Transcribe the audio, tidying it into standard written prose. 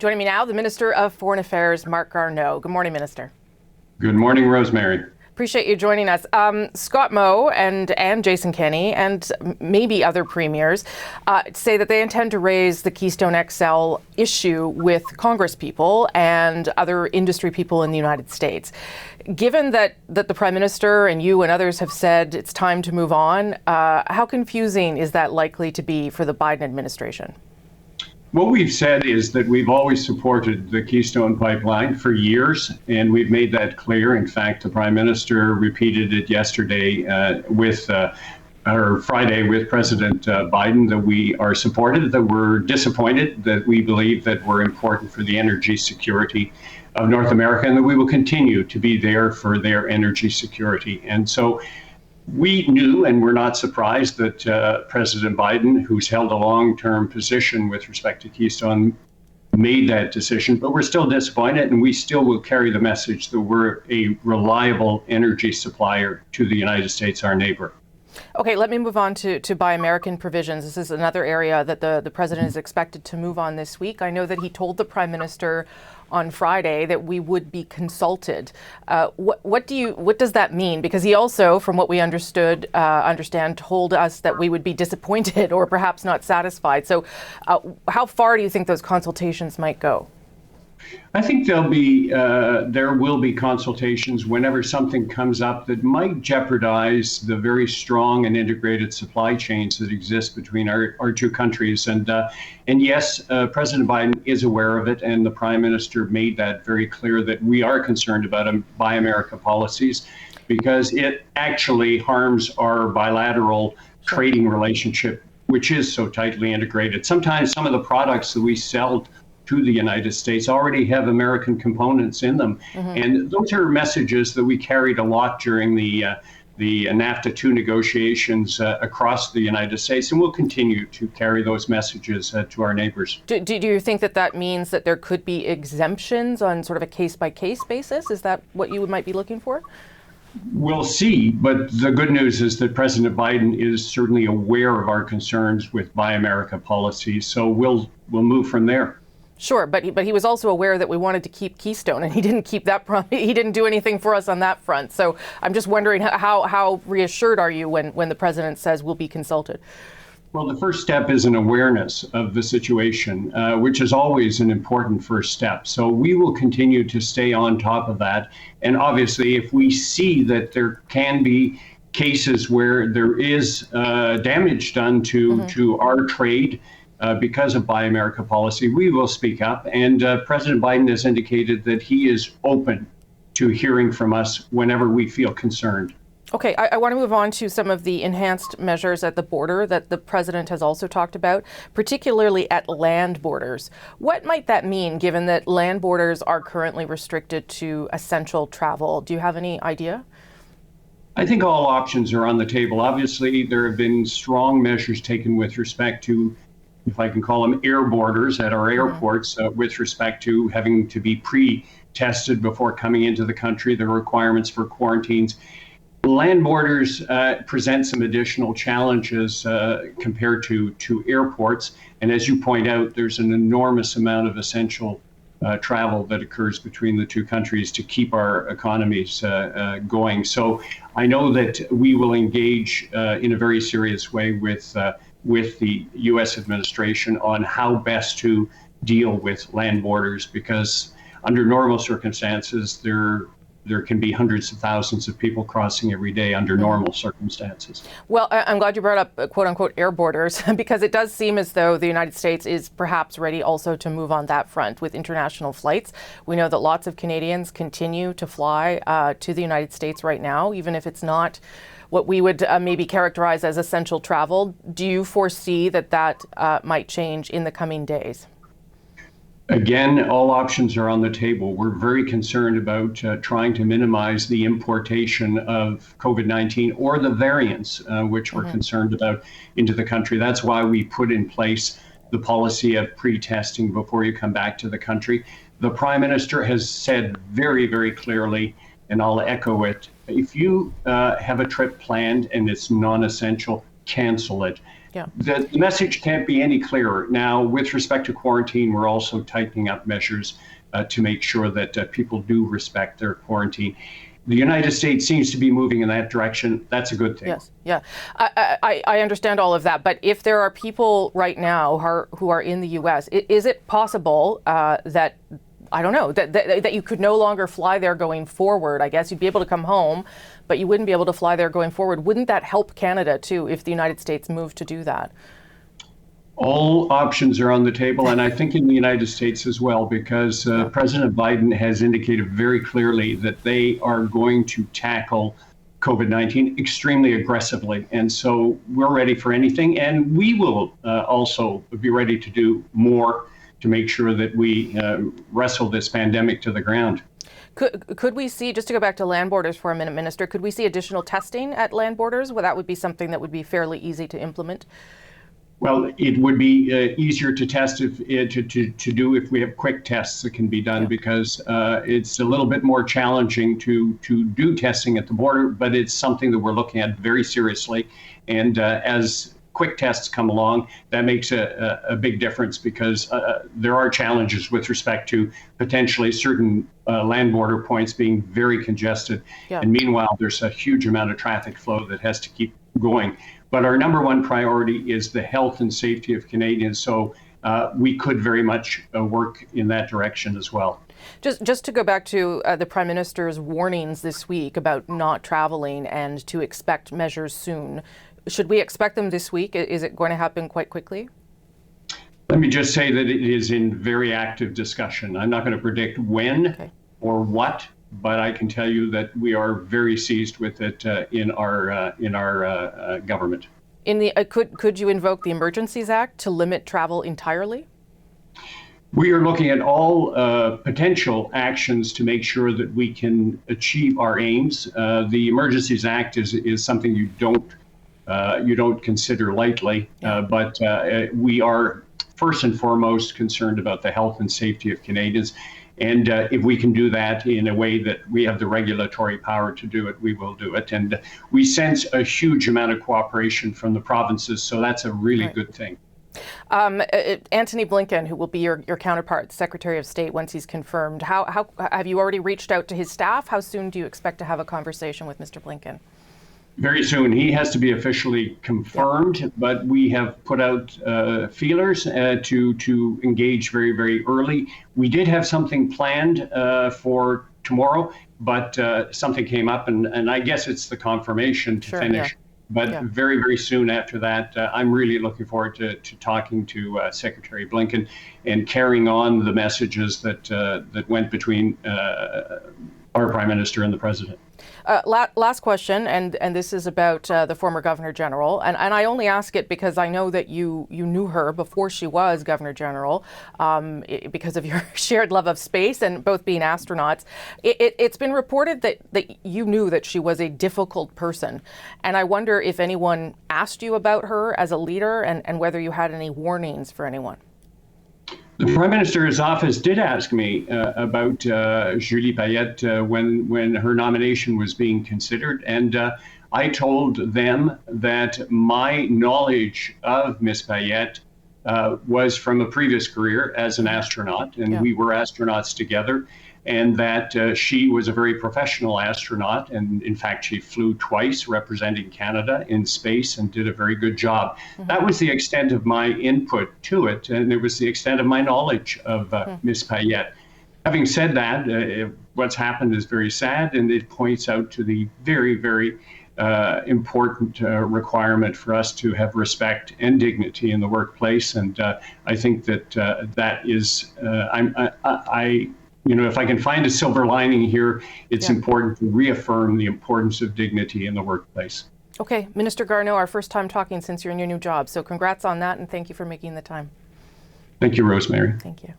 Joining me now, the Minister of Foreign Affairs, Marc Garneau. Good morning, Minister. Good morning, Rosemary. Appreciate you joining us. Scott Moe and Jason Kenney and maybe other premiers say that they intend to raise the Keystone XL issue with Congress people and other industry people in the United States. Given that the Prime Minister and you and others have said it's time to move on, how confusing is that likely to be for the Biden administration? What we've said is that we've always supported the Keystone Pipeline for years, and we've made that clear. In fact, the Prime Minister repeated it yesterday or Friday with President Biden, that we are supported, that we're disappointed, that we believe that we're important for the energy security of North America, and that we will continue to be there for their energy security. And so we knew, and we're not surprised, that President Biden, who's held a long-term position with respect to Keystone, made that decision, but we're still disappointed, and we still will carry the message that we're a reliable energy supplier to the United States, our neighbor. Okay, let me move on to Buy American provisions. This is another area that the president is expected to move on this week. I know that he told the Prime Minister on Friday that we would be consulted. What does that mean? Because he also, from what we understand, told us that we would be disappointed or perhaps not satisfied. So how far do you think those consultations might go? I think there will be consultations whenever something comes up that might jeopardize the very strong and integrated supply chains that exist between our two countries. And yes, President Biden is aware of it, and the Prime Minister made that very clear, that we are concerned about Buy America policies, because it actually harms our bilateral trading relationship, which is so tightly integrated. Sometimes some of the products that we sell to the United States already have American components in them. Mm-hmm. And those are messages that we carried a lot during the NAFTA 2 negotiations across the United States, and we'll continue to carry those messages to our neighbors. Do you think that means that there could be exemptions on sort of a case-by-case basis? Is that what you might be looking for? We'll see, but the good news is that President Biden is certainly aware of our concerns with Buy America policies, so we'll move from there. Sure, but he was also aware that we wanted to keep Keystone, and he didn't keep that he didn't do anything for us on that front. So I'm just wondering how reassured are you when the president says we'll be consulted? Well, the first step is an awareness of the situation, which is always an important first step. So we will continue to stay on top of that. And obviously, if we see that there can be cases where there is damage done to our trade, because of Buy America policy, we will speak up. And President Biden has indicated that he is open to hearing from us whenever we feel concerned. Okay, I want to move on to some of the enhanced measures at the border that the president has also talked about, particularly at land borders. What might that mean, given that land borders are currently restricted to essential travel? Do you have any idea? I think all options are on the table. Obviously, there have been strong measures taken with respect to, if I can call them, air borders at our airports, with respect to having to be pre-tested before coming into the country, the requirements for quarantines. Land borders present some additional challenges compared to airports. And as you point out, there's an enormous amount of essential travel that occurs between the two countries to keep our economies going. So I know that we will engage in a very serious way with the U.S. administration on how best to deal with land borders, because under normal circumstances, there can be hundreds of thousands of people crossing every day under normal circumstances. Well, I'm glad you brought up quote unquote air borders, because it does seem as though the United States is perhaps ready also to move on that front with international flights. We know that lots of Canadians continue to fly to the United States right now, even if it's not what we would maybe characterize as essential travel. Do you foresee that might change in the coming days? Again, all options are on the table. We're very concerned about trying to minimize the importation of COVID-19 or the variants, which we're concerned about, into the country. That's why we put in place the policy of pre-testing before you come back to the country. The Prime Minister has said very, very clearly, and I'll echo it, if you have a trip planned and it's non-essential, cancel it. Yeah. The message can't be any clearer. Now, with respect to quarantine, we're also tightening up measures to make sure that people do respect their quarantine. The United States seems to be moving in that direction. That's a good thing. Yes, yeah. I understand all of that, but if there are people right now who are in the U.S., is it possible that, I don't know, that you could no longer fly there going forward? I guess you'd be able to come home, but you wouldn't be able to fly there going forward. Wouldn't that help Canada too if the United States moved to do that? All options are on the table, and I think in the United States as well, because President Biden has indicated very clearly that they are going to tackle COVID-19 extremely aggressively. And so we're ready for anything, and we will also be ready to do more to make sure that we wrestle this pandemic to the ground. Could we see, just to go back to land borders for a minute, Minister, could we see additional testing at land borders? Well, that would be something that would be fairly easy to implement. Well, it would be easier to test to do if we have quick tests that can be done, because it's a little bit more challenging to do testing at the border, but it's something that we're looking at very seriously. And as quick tests come along, that makes a big difference, because there are challenges with respect to potentially certain land border points being very congested. Yeah. And meanwhile, there's a huge amount of traffic flow that has to keep going. But our number one priority is the health and safety of Canadians. So we could very much work in that direction as well. Just to go back to the Prime Minister's warnings this week about not traveling and to expect measures soon. Should we expect them this week? Is it going to happen quite quickly? Let me just say that it is in very active discussion. I'm not going to predict when or what, but I can tell you that we are very seized with it in our government. Could you invoke the Emergencies Act to limit travel entirely? We are looking at all potential actions to make sure that we can achieve our aims. The Emergencies Act is something you don't consider lightly, but we are first and foremost concerned about the health and safety of Canadians. And if we can do that in a way that we have the regulatory power to do it, we will do it. And we sense a huge amount of cooperation from the provinces, so that's a really good thing. Antony Blinken, who will be your counterpart, Secretary of State, once he's confirmed, how have you already reached out to his staff? How soon do you expect to have a conversation with Mr. Blinken? Very soon. He has to be officially confirmed, but we have put out feelers to engage very, very early. We did have something planned for tomorrow, but something came up, and I guess it's the confirmation to finish. Yeah. But very, very soon after that, I'm really looking forward to talking to Secretary Blinken and carrying on the messages that went between our Prime Minister and the President. Last question, and this is about the former Governor General, and I only ask it because I know that you knew her before she was Governor General, because of your shared love of space and both being astronauts. It's been reported that you knew that she was a difficult person, and I wonder if anyone asked you about her as a leader and whether you had any warnings for anyone. The Prime Minister's office did ask me about Julie Payette when her nomination was being considered, and I told them that my knowledge of Miss Payette was from a previous career as an astronaut, and we were astronauts together, and that she was a very professional astronaut, and in fact she flew twice representing Canada in space and did a very good job. Mm-hmm. That was the extent of my input to it, and it was the extent of my knowledge of Miss Payette. Having said that, what's happened is very sad, and it points out to the very, very important requirement for us to have respect and dignity in the workplace, and I think that that is, if I can find a silver lining here, it's important to reaffirm the importance of dignity in the workplace. Okay, Minister Garneau, our first time talking since you're in your new job, so congrats on that, and thank you for making the time. Thank you, Rosemary. Thank you.